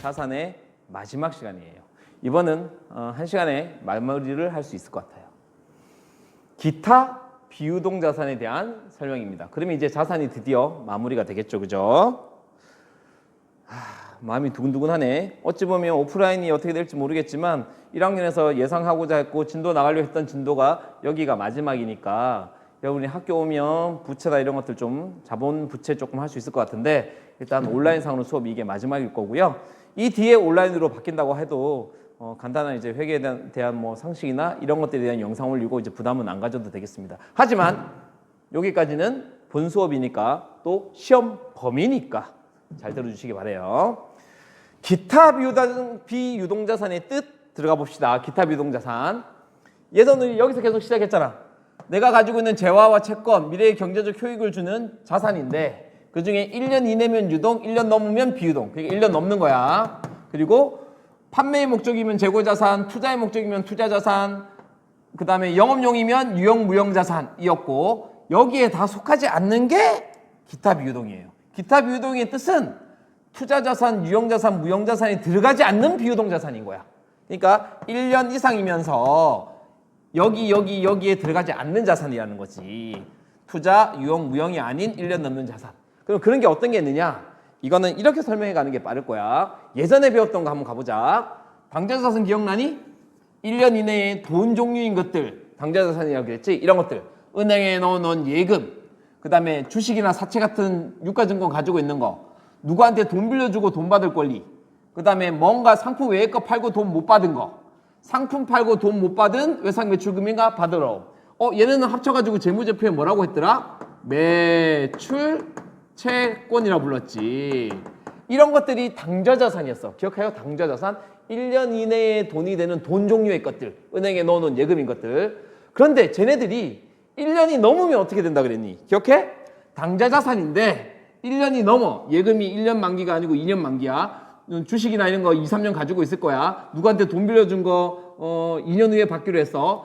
자산의 마지막 시간이에요. 이번은 1시간에 마무리를 할 수 있을 것 같아요. 기타 비유동 자산에 대한 설명입니다. 그러면 이제 자산이 드디어 마무리가 되겠죠, 그죠? 마음이 두근두근하네. 어찌 보면 오프라인이 어떻게 될지 모르겠지만 1학년에서 예상하고자 했고 진도 나가려고 했던 진도가 여기가 마지막이니까 여러분이 학교 오면 부채나 이런 것들 좀 자본 부채 조금 할 수 있을 것 같은데 일단 온라인상으로 수업이 이게 마지막일 거고요. 이 뒤에 온라인으로 바뀐다고 해도 간단한 이제 회계에 대한 뭐 상식이나 이런 것들에 대한 영상 올리고 이제 부담은 안 가져도 되겠습니다. 하지만 여기까지는 본 수업이니까 또 시험 범위니까 잘 들어주시기 바래요. 기타 비유동자산의 뜻 들어가 봅시다. 기타 비유동자산. 예전에 여기서 계속 시작했잖아. 내가 가지고 있는 재화와 채권, 미래의 경제적 효익을 주는 자산인데 그 중에 1년 이내면 유동, 1년 넘으면 비유동. 그러니까 1년 넘는 거야. 그리고 판매의 목적이면 재고자산, 투자의 목적이면 투자자산, 그 다음에 영업용이면 유형무형자산이었고 여기에 다 속하지 않는 게 기타 비유동이에요. 기타 비유동의 뜻은 투자자산, 유형자산, 무형자산이 들어가지 않는 비유동자산인 거야. 그러니까 1년 이상이면서 여기에 들어가지 않는 자산이라는 거지. 투자, 유형, 무형이 아닌 1년 넘는 자산. 그럼 그런 게 어떤 게 있느냐? 이거는 이렇게 설명해 가는 게 빠를 거야. 예전에 배웠던 거 한번 가보자. 당좌자산 기억나니? 1년 이내에 돈 종류인 것들, 당좌자산이라고 그랬지? 이런 것들. 은행에 넣어놓은 예금, 그 다음에 주식이나 사채 같은 유가증권 가지고 있는 거, 누구한테 돈 빌려주고 돈 받을 권리, 그 다음에 뭔가 상품 외의 거 팔고 돈 못 받은 거, 상품 팔고 돈 못 받은 외상매출금인가 받으러. 얘네는 합쳐가지고 재무제표에 뭐라고 했더라? 매출채권이라고 불렀지. 이런 것들이 당좌자산이었어. 기억해요? 당좌자산. 1년 이내에 돈이 되는 돈 종류의 것들, 은행에 넣어놓은 예금인 것들. 그런데 쟤네들이 1년이 넘으면 어떻게 된다 그랬니? 기억해? 당좌자산인데 1년이 넘어. 예금이 1년 만기가 아니고 2년 만기야. 주식이나 이런 거 2, 3년 가지고 있을 거야. 누구한테 돈 빌려준 거 2년 후에 받기로 했어.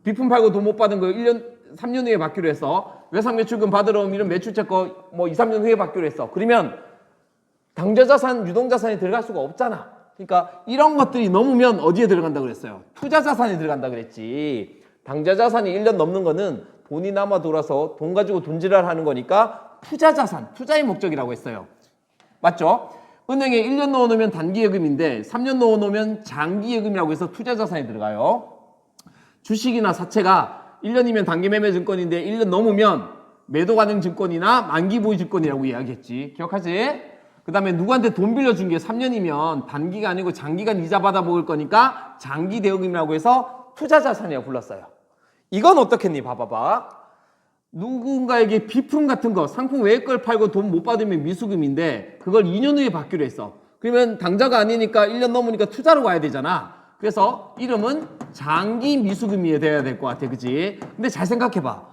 비품 팔고 돈 못 받은 거 3년 후에 받기로 했어. 외상매출금 받으러 오면 이런 매출채권 뭐 2, 3년 후에 받기로 했어. 그러면 당좌자산, 유동자산이 들어갈 수가 없잖아. 그러니까 이런 것들이 넘으면 어디에 들어간다 그랬어요? 투자자산이 들어간다 그랬지. 당좌자산이 1년 넘는 거는 돈이 남아 돌아서 돈 가지고 돈지랄 하는 거니까 투자자산, 투자의 목적이라고 했어요. 맞죠? 은행에 1년 넣어놓으면 단기예금인데 3년 넣어놓으면 장기예금이라고 해서 투자자산이 들어가요. 주식이나 사채가 1년이면 단기매매증권인데 1년 넘으면 매도가능증권이나 만기보유증권이라고 이야기했지. 기억하지? 그 다음에 누구한테 돈 빌려준 게 3년이면 단기가 아니고 장기간 이자 받아 먹을 거니까 장기대여금이라고 해서 투자자산이라고 불렀어요. 이건 어떻겠니? 봐봐봐. 누군가에게 비품 같은 거, 상품 외의 걸 팔고 돈 못 받으면 미수금인데 그걸 2년 후에 받기로 했어. 그러면 당좌가 아니니까 1년 넘으니까 투자로 가야 되잖아. 그래서 이름은 장기 미수금이 돼야 될 것 같아. 그치? 근데 잘 생각해봐.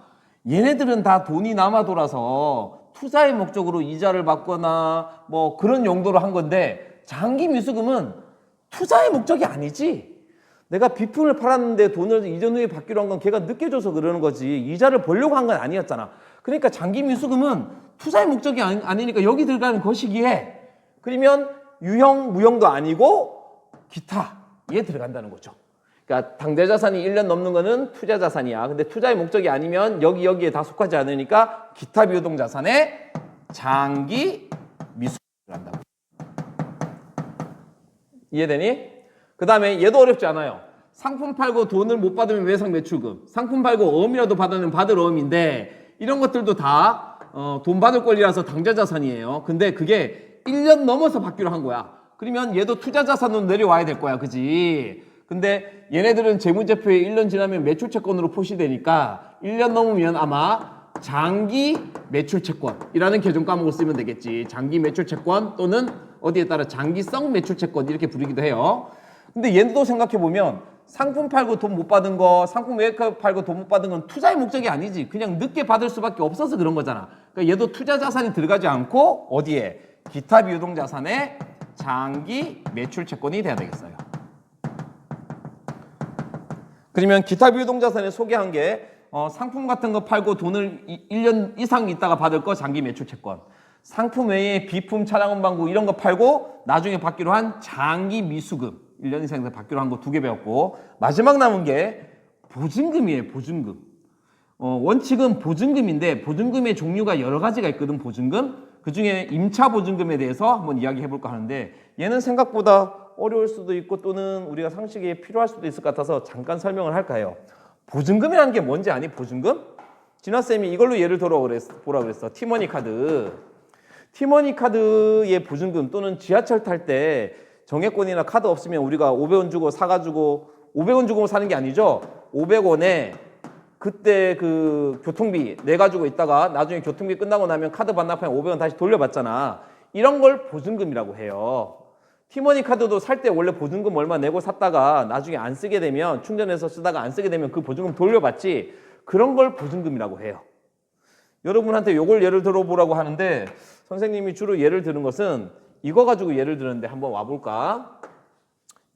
얘네들은 다 돈이 남아 돌아서 투자의 목적으로 이자를 받거나 뭐 그런 용도로 한 건데 장기 미수금은 투자의 목적이 아니지. 내가 비품을 팔았는데 돈을 2년 후에 받기로 한 건 걔가 늦게 줘서 그러는 거지. 이자를 벌려고 한 건 아니었잖아. 그러니까 장기 미수금은 투자의 목적이 아니니까 여기 들어가는 것이기에 그러면 유형, 무형도 아니고 기타에 들어간다는 거죠. 그러니까 당좌자산이 1년 넘는 거는 투자자산이야. 근데 투자의 목적이 아니면 여기에 다 속하지 않으니까 기타 비유동자산에 장기 미수금이 들어간다고. 이해되니? 그 다음에 얘도 어렵지 않아요. 상품 팔고 돈을 못 받으면 외상매출금, 상품 팔고 어음이라도 받으면 받을 어음인데 이런 것들도 다 돈 받을 권리라서 당좌자산이에요. 근데 그게 1년 넘어서 받기로 한 거야. 그러면 얘도 투자자산으로 내려와야 될 거야. 그지? 근데 얘네들은 재무제표에 1년 지나면 매출채권으로 표시되니까 1년 넘으면 아마 장기 매출채권이라는 계정 과목을 쓰면 되겠지. 장기 매출채권 또는 어디에 따라 장기성 매출채권 이렇게 부르기도 해요. 근데 얘도 생각해보면 상품 팔고 돈 못 받은 거, 상품 외의 거 팔고 돈 못 받은 건 투자의 목적이 아니지. 그냥 늦게 받을 수밖에 없어서 그런 거잖아. 그러니까 얘도 투자자산이 들어가지 않고 어디에? 기타 비유동자산에 장기 매출채권이 돼야 되겠어요. 그러면 기타 비유동자산에 소개한 게 상품 같은 거 팔고 돈을 1년 이상 있다가 받을 거 장기 매출채권. 상품 외에 비품, 차량원 방구 이런 거 팔고 나중에 받기로 한 장기 미수금 1년 이상 받기로 한 거 2개 배웠고 마지막 남은 게 보증금이에요. 보증금. 원칙은 보증금인데 보증금의 종류가 여러 가지가 있거든. 보증금. 그중에 임차 보증금에 대해서 한번 이야기해 볼까 하는데 얘는 생각보다 어려울 수도 있고 또는 우리가 상식에 필요할 수도 있을 것 같아서 잠깐 설명을 할까 해요. 보증금이라는 게 뭔지 아니? 보증금? 진화쌤이 이걸로 예를 들어 보라 그랬어. 티머니 카드. 티머니 카드의 보증금 또는 지하철 탈 때 정액권이나 카드 없으면 우리가 500원 주고 사가지고 500원 주고 사는 게 아니죠. 500원에 그때 그 교통비 내가지고 있다가 나중에 교통비 끝나고 나면 카드 반납하면 500원 다시 돌려받잖아. 이런 걸 보증금이라고 해요. 티머니 카드도 살 때 원래 보증금 얼마 내고 샀다가 나중에 안 쓰게 되면 충전해서 쓰다가 안 쓰게 되면 그 보증금 돌려받지. 그런 걸 보증금이라고 해요. 여러분한테 이걸 예를 들어보라고 하는데 선생님이 주로 예를 드는 것은 이거 가지고 예를 드는데 한번 와볼까?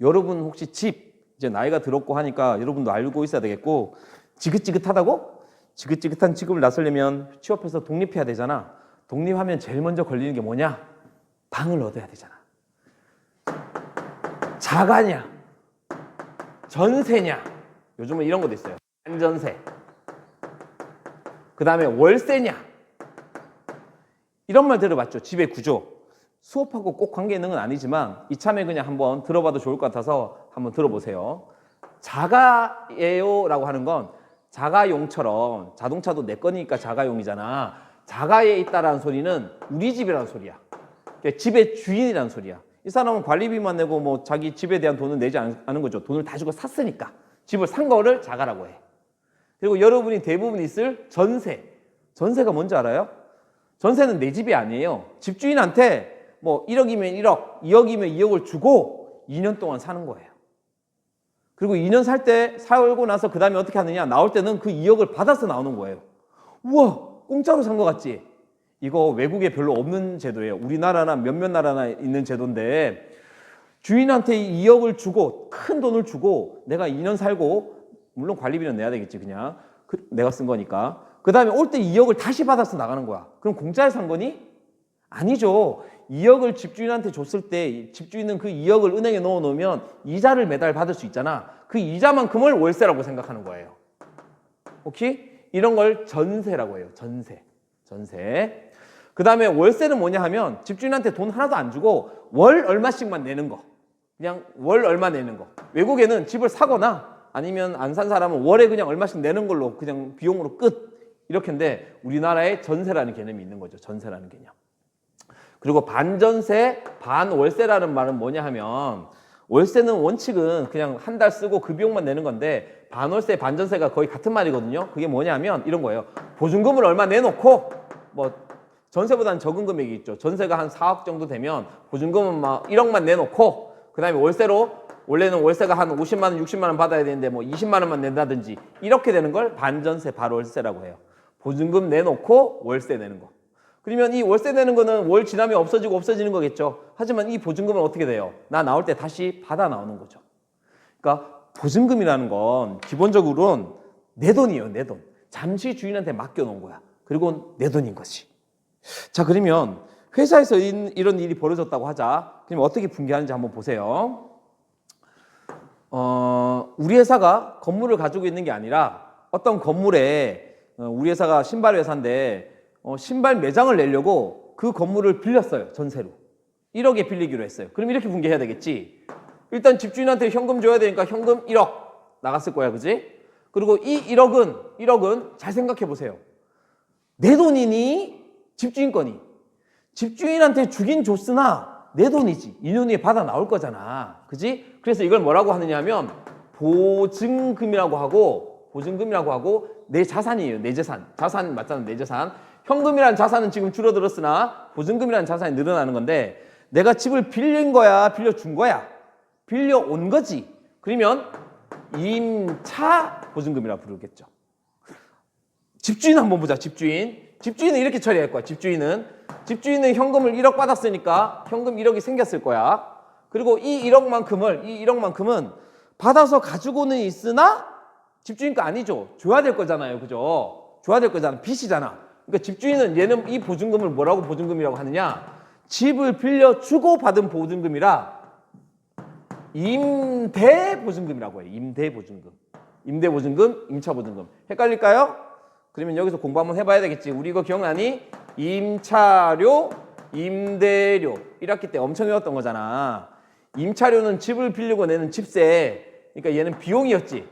여러분 혹시 집 이제 나이가 들었고 하니까 여러분도 알고 있어야 되겠고 지긋지긋하다고? 지긋지긋한 집을 나서려면 취업해서 독립해야 되잖아. 독립하면 제일 먼저 걸리는 게 뭐냐? 방을 얻어야 되잖아. 자가냐? 전세냐? 요즘은 이런 것도 있어요. 반전세. 그 다음에 월세냐? 이런 말 들어봤죠? 집의 구조. 수업하고 꼭 관계 있는 건 아니지만 이참에 그냥 한번 들어봐도 좋을 것 같아서 한번 들어보세요. 자가예요 라고 하는 건 자가용처럼 자동차도 내 거니까 자가용이잖아. 자가에 있다라는 소리는 우리 집이라는 소리야. 그러니까 집의 주인이라는 소리야. 이 사람은 관리비만 내고 뭐 자기 집에 대한 돈은 내지 않은 거죠. 돈을 다 주고 샀으니까. 집을 산 거를 자가라고 해. 그리고 여러분이 대부분 있을 전세. 전세가 뭔지 알아요? 전세는 내 집이 아니에요. 집주인한테 뭐 1억이면 1억, 2억이면 2억을 주고 2년 동안 사는 거예요. 그리고 2년 살 때 살고 나서 그 다음에 어떻게 하느냐? 나올 때는 그 2억을 받아서 나오는 거예요. 우와, 공짜로 산 거 같지? 이거 외국에 별로 없는 제도예요. 우리나라나 몇몇 나라나 있는 제도인데 주인한테 2억을 주고 큰 돈을 주고 내가 2년 살고 물론 관리비는 내야 되겠지 그냥 내가 쓴 거니까 그 다음에 올 때 2억을 다시 받아서 나가는 거야. 그럼 공짜에 산 거니? 아니죠. 2억을 집주인한테 줬을 때 집주인은 그 2억을 은행에 넣어 놓으면 이자를 매달 받을 수 있잖아. 그 이자만큼을 월세라고 생각하는 거예요. 오케이? 이런 걸 전세라고 해요. 전세. 그 다음에 월세는 뭐냐 하면 집주인한테 돈 하나도 안 주고 월 얼마씩만 내는 거. 그냥 월 얼마 내는 거. 외국에는 집을 사거나 아니면 안 산 사람은 월에 그냥 얼마씩 내는 걸로 그냥 비용으로 끝. 이렇게인데 우리나라에 전세라는 개념이 있는 거죠. 전세라는 개념. 그리고 반전세, 반월세라는 말은 뭐냐 하면 월세는 원칙은 그냥 한 달 쓰고 그 비용만 내는 건데 반월세, 반전세가 거의 같은 말이거든요. 그게 뭐냐 하면 이런 거예요. 보증금을 얼마 내놓고 뭐 전세보다는 적은 금액이 있죠. 전세가 한 4억 정도 되면 보증금은 막 1억만 내놓고 그 다음에 월세로 원래는 월세가 한 50만 원, 60만 원 받아야 되는데 뭐 20만 원만 낸다든지 이렇게 되는 걸 반전세, 반월세라고 해요. 보증금 내놓고 월세 내는 거. 그러면 이 월세 내는 거는 월 지나면 없어지고 없어지는 거겠죠. 하지만 이 보증금은 어떻게 돼요? 나 나올 때 다시 받아 나오는 거죠. 그러니까 보증금이라는 건 기본적으로는 내 돈이에요. 내 돈. 잠시 주인한테 맡겨놓은 거야. 그리고 내 돈인 것이. 자, 그러면 회사에서 이런 일이 벌어졌다고 하자. 그럼 어떻게 붕괴하는지 한번 보세요. 우리 회사가 건물을 가지고 있는 게 아니라 어떤 건물에 우리 회사가 신발 회사인데 신발 매장을 내려고 그 건물을 빌렸어요. 전세로. 1억에 빌리기로 했어요. 그럼 이렇게 붕괴해야 되겠지. 일단 집주인한테 현금 줘야 되니까 현금 1억 나갔을 거야. 그지? 그리고 이 1억은 잘 생각해 보세요. 내 돈이니 집주인 거니? 집주인한테 주긴 줬으나 내 돈이지. 2년 후에 받아 나올 거잖아. 그지? 그래서 이걸 뭐라고 하느냐 하면 보증금이라고 하고 내 자산이에요. 내 재산. 자산 맞잖아. 내 재산. 현금이라는 자산은 지금 줄어들었으나 보증금이라는 자산이 늘어나는 건데 내가 집을 빌린 거야? 빌려준 거야? 빌려온 거지. 그러면 임차 보증금이라고 부르겠죠. 집주인 한번 보자. 집주인은 이렇게 처리할 거야. 집주인은 현금을 1억 받았으니까 현금 1억이 생겼을 거야. 그리고 이 1억만큼은 받아서 가지고는 있으나 집주인 거 아니죠. 줘야 될 거잖아요. 그죠? 줘야 될 거잖아. 빚이잖아. 그러니까 집주인은 얘는 이 보증금을 뭐라고 보증금이라고 하느냐? 집을 빌려 주고 받은 보증금이라 임대 보증금이라고 해요. 임대 보증금. 임대 보증금, 임차 보증금. 헷갈릴까요? 그러면 여기서 공부 한번 해봐야 되겠지. 우리 이거 기억나니? 임차료, 임대료. 1학기 때 엄청 외웠던 거잖아. 임차료는 집을 빌리고 내는 집세. 그러니까 얘는 비용이었지.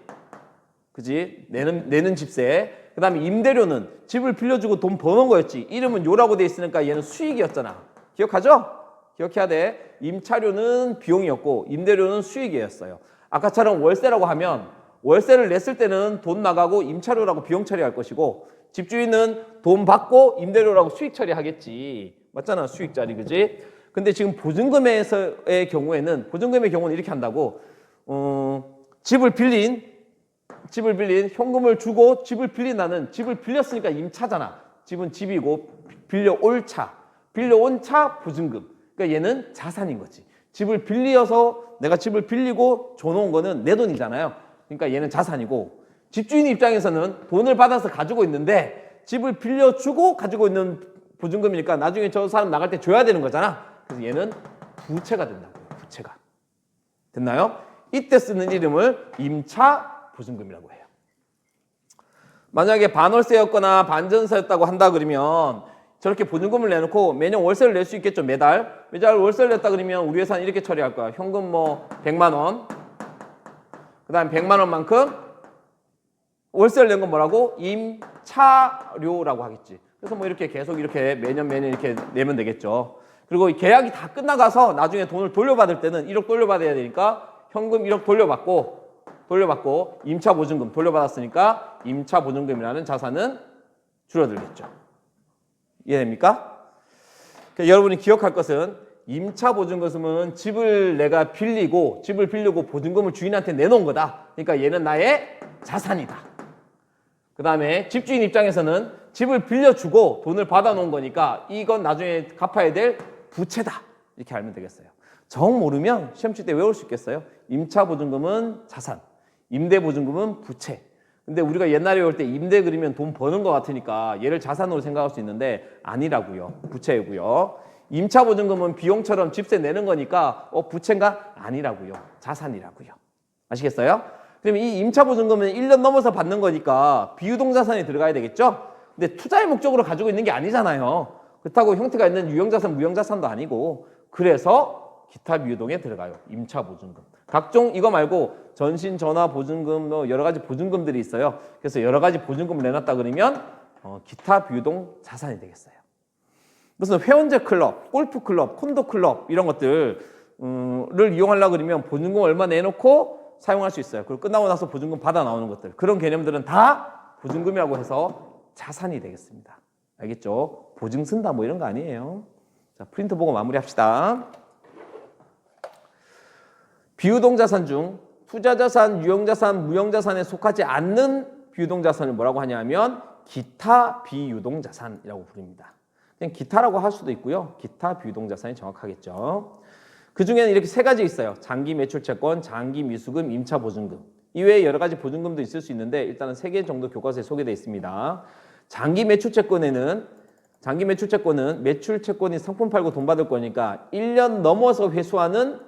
그지? 내는 집세. 그 다음에 임대료는 집을 빌려주고 돈 버는 거였지. 이름은 요라고 돼 있으니까 얘는 수익이었잖아. 기억하죠? 기억해야 돼. 임차료는 비용이었고 임대료는 수익이었어요. 아까처럼 월세라고 하면 월세를 냈을 때는 돈 나가고 임차료라고 비용 처리할 것이고 집주인은 돈 받고 임대료라고 수익 처리하겠지. 맞잖아. 수익자리. 그지? 근데 지금 보증금의 경우에는 이렇게 한다고. 집을 빌린 현금을 주고 집을 빌린 나는 집을 빌렸으니까 임차잖아. 집은 집이고 빌려온 차 보증금. 그러니까 얘는 자산인 거지. 집을 빌려서 내가 집을 빌리고 줘놓은 거는 내 돈이잖아요. 그러니까 얘는 자산이고 집주인 입장에서는 돈을 받아서 가지고 있는데 집을 빌려주고 가지고 있는 보증금이니까 나중에 저 사람 나갈 때 줘야 되는 거잖아. 그래서 얘는 부채가 된다고요. 부채가. 됐나요? 이때 쓰는 이름을 임차 보증금이라고 해요. 만약에 반월세였거나 반전세였다고 한다 그러면 저렇게 보증금을 내놓고 매년 월세를 낼 수 있겠죠. 매달 월세를 냈다 그러면 우리 회사는 이렇게 처리할 거야. 현금 100만 원, 그 다음에 100만 원만큼 월세를 낸 건 뭐라고? 임차료라고 하겠지. 그래서 이렇게 계속 이렇게 매년 이렇게 내면 되겠죠. 그리고 계약이 다 끝나가서 나중에 돈을 돌려받을 때는 1억 돌려받아야 되니까 현금 1억 돌려받고 임차 보증금 돌려받았으니까 임차 보증금이라는 자산은 줄어들겠죠. 이해됩니까? 그러니까 여러분이 기억할 것은 임차 보증금은 집을 빌리고 보증금을 주인한테 내놓은 거다. 그러니까 얘는 나의 자산이다. 그 다음에 집주인 입장에서는 집을 빌려주고 돈을 받아놓은 거니까 이건 나중에 갚아야 될 부채다. 이렇게 알면 되겠어요. 정 모르면 시험 칠 때 외울 수 있겠어요? 임차 보증금은 자산, 임대 보증금은 부채. 근데 우리가 옛날에 외울 때 임대 그리면 돈 버는 것 같으니까 얘를 자산으로 생각할 수 있는데 아니라고요. 부채이고요. 임차 보증금은 비용처럼 집세 내는 거니까 부채인가? 아니라고요. 자산이라고요. 아시겠어요? 그러면 이 임차 보증금은 1년 넘어서 받는 거니까 비유동 자산이 들어가야 되겠죠? 근데 투자의 목적으로 가지고 있는 게 아니잖아요. 그렇다고 형태가 있는 유형자산, 무형자산도 아니고 그래서 기타 비유동에 들어가요. 임차 보증금. 각종 이거 말고 전신, 전화, 보증금, 여러 가지 보증금들이 있어요. 그래서 여러 가지 보증금을 내놨다 그러면 기타 비유동 자산이 되겠어요. 무슨 회원제 클럽, 골프 클럽, 콘도 클럽 이런 것들을 이용하려고 그러면 보증금 얼마 내놓고 사용할 수 있어요. 그리고 끝나고 나서 보증금 받아 나오는 것들. 그런 개념들은 다 보증금이라고 해서 자산이 되겠습니다. 알겠죠? 보증 쓴다 이런 거 아니에요. 자, 프린트 보고 마무리합시다. 비유동 자산 중 투자자산, 유형자산, 무형자산에 속하지 않는 비유동 자산을 뭐라고 하냐면 기타 비유동 자산이라고 부릅니다. 그냥 기타라고 할 수도 있고요. 기타 비유동 자산이 정확하겠죠. 그 중에는 이렇게 세 가지 있어요. 장기 매출 채권, 장기 미수금, 임차 보증금. 이외에 여러 가지 보증금도 있을 수 있는데 일단은 3개 정도 교과서에 소개되어 있습니다. 장기 매출 채권은 매출 채권이 상품 팔고 돈 받을 거니까 1년 넘어서 회수하는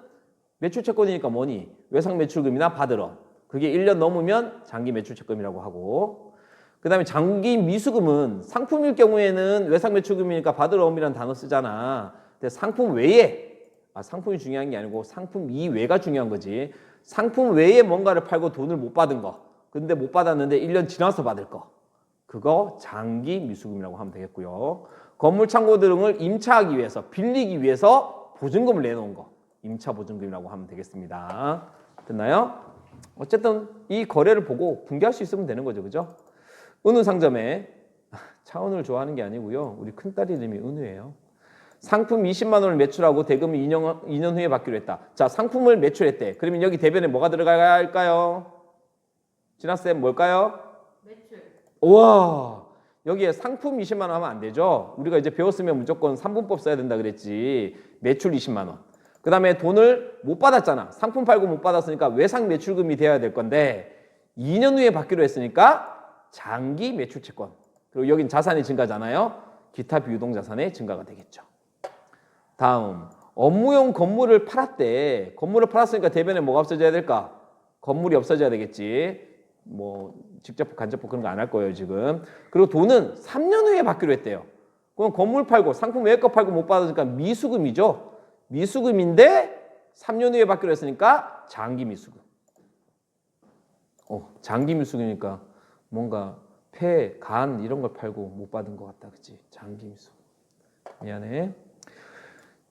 매출 채권이니까 뭐니? 외상 매출금이나 받으러. 그게 1년 넘으면 장기 매출 채권이라고 하고, 그 다음에 장기 미수금은 상품일 경우에는 외상 매출금이니까 받으러 옴이라는 단어 쓰잖아. 근데 상품 외에, 상품이 중요한 게 아니고 상품 이외가 중요한 거지. 상품 외에 뭔가를 팔고 돈을 못 받은 거. 근데 못 받았는데 1년 지나서 받을 거. 그거 장기 미수금이라고 하면 되겠고요. 건물 창고 등을 임차하기 위해서, 빌리기 위해서 보증금을 내놓은 거. 임차 보증금이라고 하면 되겠습니다. 됐나요? 어쨌든 이 거래를 보고 분개할 수 있으면 되는 거죠. 그죠? 은우 상점에 차은우를 좋아하는 게 아니고요. 우리 큰딸 이름이 은우예요. 상품 20만 원을 매출하고 대금을 2년 후에 받기로 했다. 자, 상품을 매출했대. 그러면 여기 대변에 뭐가 들어가야 할까요? 진아쌤 뭘까요? 매출. 우와, 여기에 상품 20만 원 하면 안 되죠. 우리가 이제 배웠으면 무조건 3분법 써야 된다 그랬지. 매출 20만 원. 그 다음에 돈을 못 받았잖아. 상품 팔고 못 받았으니까 외상 매출금이 돼야 될 건데 2년 후에 받기로 했으니까 장기 매출 채권. 그리고 여긴 자산이 증가잖아요. 기타 비유동 자산의 증가가 되겠죠. 다음, 업무용 건물을 팔았대. 건물을 팔았으니까 대변에 뭐가 없어져야 될까? 건물이 없어져야 되겠지. 뭐 직접 간접부 그런 거 안 할 거예요 지금. 그리고 돈은 3년 후에 받기로 했대요. 그럼 건물 팔고 상품 외것 팔고 못 받으니까 미수금이죠. 미수금인데 3년 후에 받기로 했으니까 장기 미수금. 장기 미수금이니까 뭔가 폐, 간 이런 걸 팔고 못 받은 것 같다, 그치? 장기 미수금. 미안해.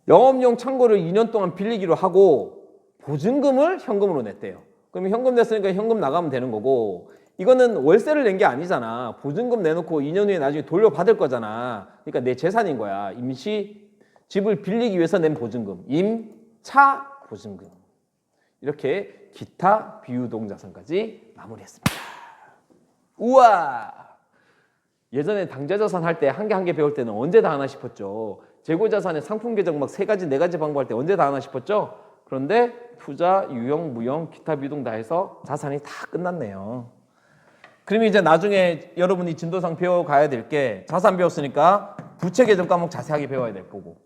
영업용 창고를 2년 동안 빌리기로 하고 보증금을 현금으로 냈대요. 그러면 현금 냈으니까 현금 나가면 되는 거고, 이거는 월세를 낸 게 아니잖아. 보증금 내놓고 2년 후에 나중에 돌려받을 거잖아. 그러니까 내 재산인 거야. 임시 집을 빌리기 위해서 낸 보증금, 임차 보증금. 이렇게 기타 비유동 자산까지 마무리했습니다. 우와! 예전에 당좌자산 할 때 한 개 한 개 배울 때는 언제 다 하나 싶었죠. 재고자산의 상품 계정 막 3가지 4가지 방법할 때 언제 다 하나 싶었죠. 그런데 투자, 유형, 무형, 기타 비유동 다 해서 자산이 다 끝났네요. 그러면 이제 나중에 여러분이 진도상 배워가야 될 게, 자산 배웠으니까 부채 계정 과목 자세하게 배워야 될 거고,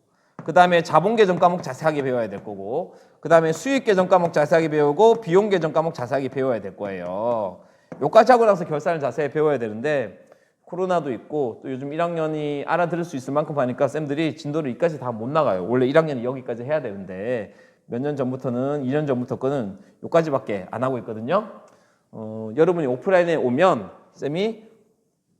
그 다음에 자본 계정 과목 자세하게 배워야 될 거고, 그 다음에 수익 계정 과목 자세하게 배우고 비용 계정 과목 자세하게 배워야 될 거예요. 요까지 하고 나서 결산을 자세히 배워야 되는데, 코로나도 있고 또 요즘 1학년이 알아들을 수 있을 만큼 하니까 쌤들이 진도를 여기까지 다 못 나가요. 원래 1학년이 여기까지 해야 되는데 몇 년 전부터는 2년 전부터 거는 여기까지밖에 안 하고 있거든요. 여러분이 오프라인에 오면 쌤이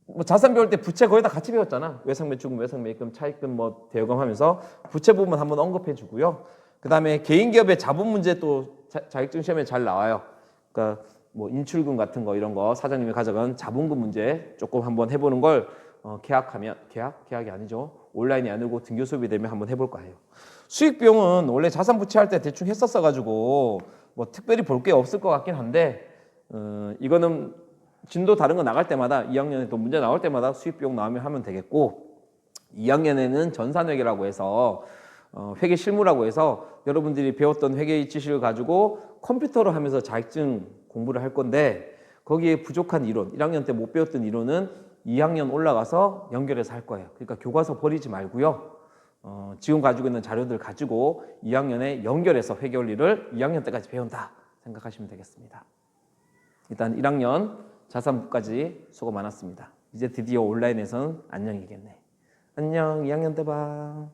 뭐 자산 배울 때 부채 거의 다 같이 배웠잖아. 외상매출금, 외상매입금, 차입금, 뭐 대여금 하면서 부채 부분 한번 언급해 주고요. 그 다음에 개인기업의 자본 문제 또 자격증 시험에 잘 나와요. 그러니까 뭐 인출금 같은 거 이런 거 사장님이 가져간 자본금 문제 조금 한번 해보는 걸 계약이 아니죠. 온라인이 아니고 등교 수업이 되면 한번 해볼 거예요. 수익 비용은 원래 자산 부채할 때 대충 했었어 가지고 뭐 특별히 볼 게 없을 것 같긴 한데, 이거는 진도 다른 거 나갈 때마다 2학년에 또 문제 나올 때마다 수익 비용 나오면 하면 되겠고, 2학년에는 전산회계라고 해서 회계 실무라고 해서 여러분들이 배웠던 회계 지식을 가지고 컴퓨터로 하면서 자격증 공부를 할 건데, 거기에 부족한 이론, 1학년 때 못 배웠던 이론은 2학년 올라가서 연결해서 할 거예요. 그러니까 교과서 버리지 말고요. 지금 가지고 있는 자료들 가지고 2학년에 연결해서 회계 원리를 2학년 때까지 배운다 생각하시면 되겠습니다. 일단 1학년 자산부까지 수고 많았습니다. 이제 드디어 온라인에서는 안녕이겠네. 안녕, 2학년 때 봐.